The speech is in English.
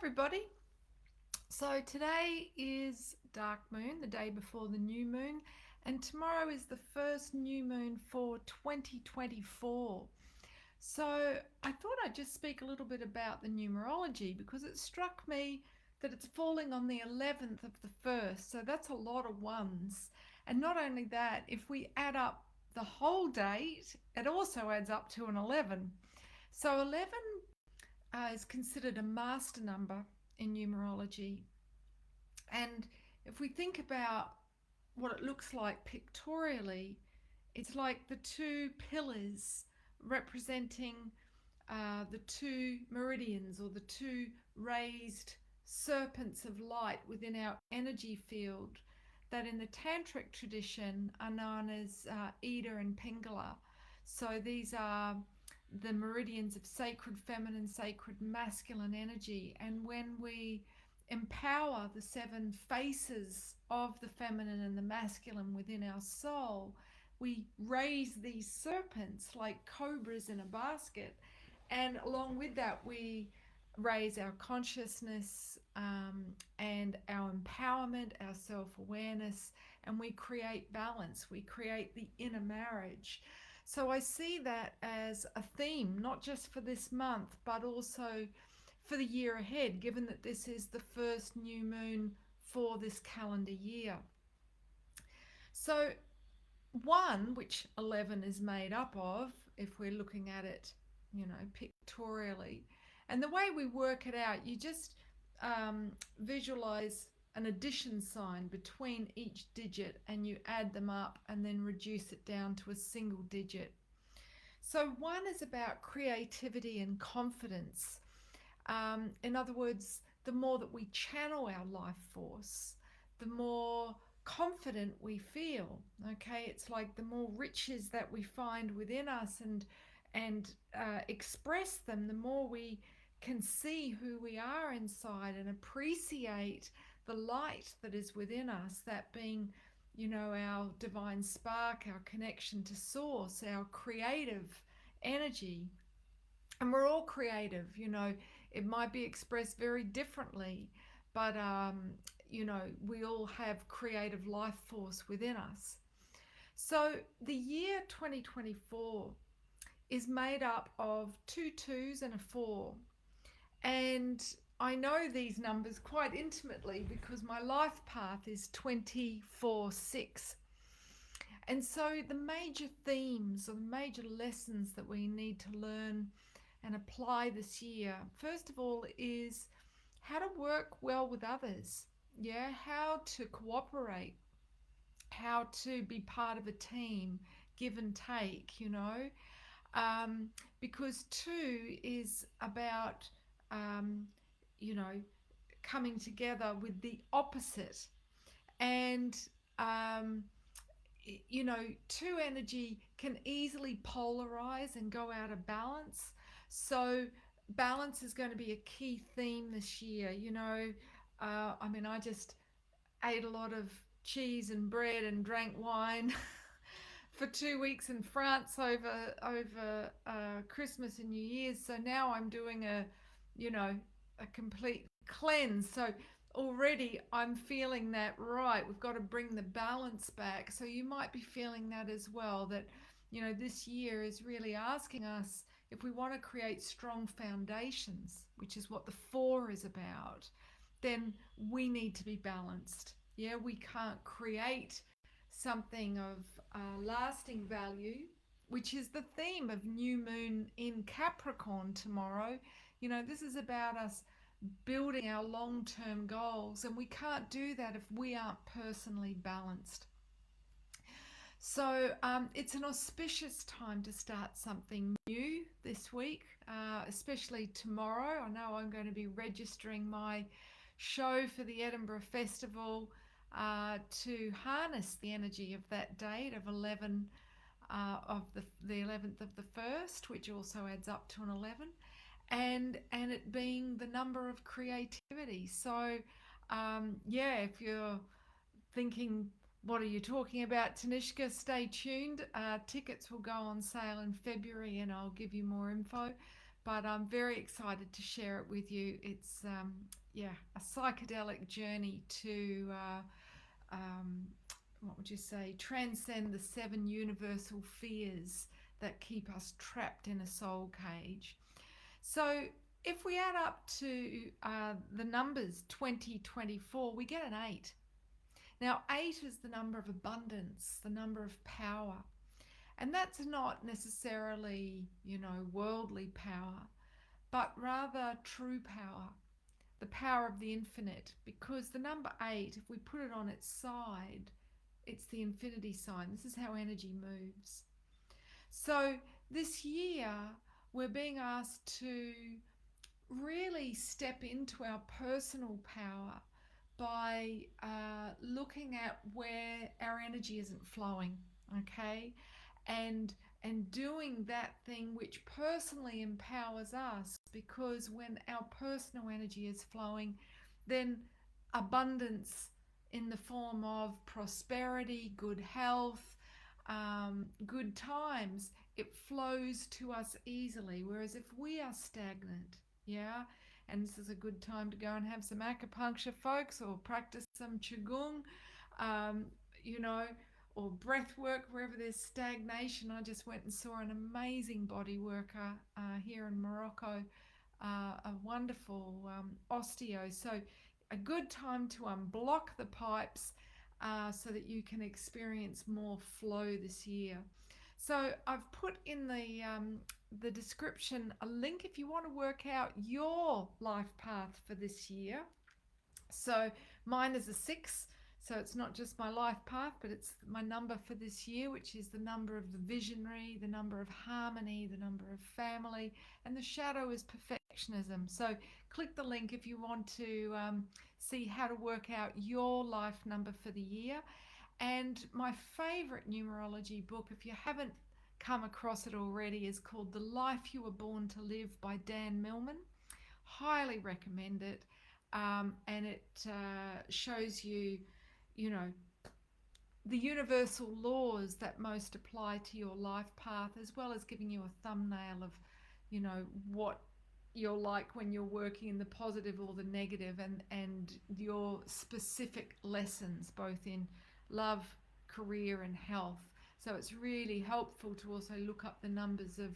everybody. So today is dark moon, the day before the new moon, and tomorrow is the first new moon for 2024. So I thought I'd just speak a little bit about the numerology because it struck me that it's falling on the 11th of the first, so that's a lot of ones. And not only that, if we add up the whole date, it also adds up to an 11. So 11 is considered a master number in numerology. And if we think about what it looks like pictorially, it's like the two pillars representing the two meridians or the two raised serpents of light within our energy field that in the tantric tradition are known as Ida and Pingala. So these are the meridians of sacred feminine, sacred masculine energy. And when we empower the seven faces of the feminine and the masculine within our soul, we raise these serpents like cobras in a basket. And along with that, we raise our consciousness and our empowerment, our self awareness, and we create balance. We create the inner marriage. So I see that as a theme, not just for this month, but also for the year ahead, given that this is the first new moon for this calendar year. So, one, which 11 is made up of, if we're looking at it, pictorially, and the way we work it out, you just visualize an addition sign between each digit and you add them up and then reduce it down to a single digit. So, one is about creativity and confidence. In other words, the more that we channel our life force, the more confident we feel. Okay, it's like the more riches that we find within us and express them, the more we can see who we are inside and appreciate the light that is within us, that being our divine spark, our connection to source, our creative energy. And we're all creative, it might be expressed very differently, but we all have creative life force within us. So the year 2024 is made up of two twos and a four. And I know these numbers quite intimately because my life path is 24/6. And so the major themes or the major lessons that we need to learn and apply this year, first of all, is how to work well with others. Yeah, how to cooperate, how to be part of a team, give and take, um, because two is about, um, you know, coming together with the opposite. And, um, two energy can easily polarize and go out of balance. So, balance is going to be a key theme this year. I just ate a lot of cheese and bread and drank wine for 2 weeks in France over Christmas and New Year's. So now I'm doing a complete cleanse. So already I'm feeling that, right, we've got to bring the balance back. So you might be feeling that as well, that this year is really asking us, if we want to create strong foundations, which is what the four is about, then we need to be balanced. Yeah, we can't create something of lasting value, which is the theme of new moon in Capricorn tomorrow. This is about us building our long term goals, and we can't do that if we aren't personally balanced. So it's an auspicious time to start something new this week, especially tomorrow. I know I'm going to be registering my show for the Edinburgh Festival to harness the energy of that date of 11 of the 11th of the 1st, which also adds up to an 11, and it being the number of creativity. So if you're thinking, what are you talking about, Tanishka? Stay tuned. Tickets will go on sale in February and I'll give you more info. but I'm very excited to share it with you. It's yeah, a psychedelic journey to um, what would you say, transcend the seven universal fears that keep us trapped in a soul cage. So if we add up to the numbers 2024, we get an 8. Now, 8 is the number of abundance, the number of power. And that's not necessarily, worldly power, but rather true power, the power of the infinite. Because the number 8, if we put it on its side, it's the infinity sign. This is how energy moves. So this year, we're being asked to really step into our personal power by looking at where our energy isn't flowing, okay, and doing that thing which personally empowers us, because when our personal energy is flowing, then abundance in the form of prosperity, good health, good times, it flows to us easily. Whereas if we are stagnant, yeah, and this is a good time to go and have some acupuncture, folks, or practice some qigong, um, you know, or breath work wherever there's stagnation. I just went and saw an amazing body worker here in Morocco, a wonderful osteo. So, a good time to unblock the pipes so that you can experience more flow this year. So I've put in the description a link if you want to work out your life path for this year. So mine is a 6. So it's not just my life path, but it's my number for this year, which is the number of the visionary, the number of harmony, the number of family, and the shadow is perfectionism. So click the link if you want to see how to work out your life number for the year. And my favorite numerology book, if you haven't come across it already, is called The Life You Were Born to Live by Dan Millman. Highly recommend it. And it shows you, you know, the universal laws that most apply to your life path, as well as giving you a thumbnail of, what you're like when you're working in the positive or the negative, and your specific lessons both in love, career, and health. So it's really helpful to also look up the numbers of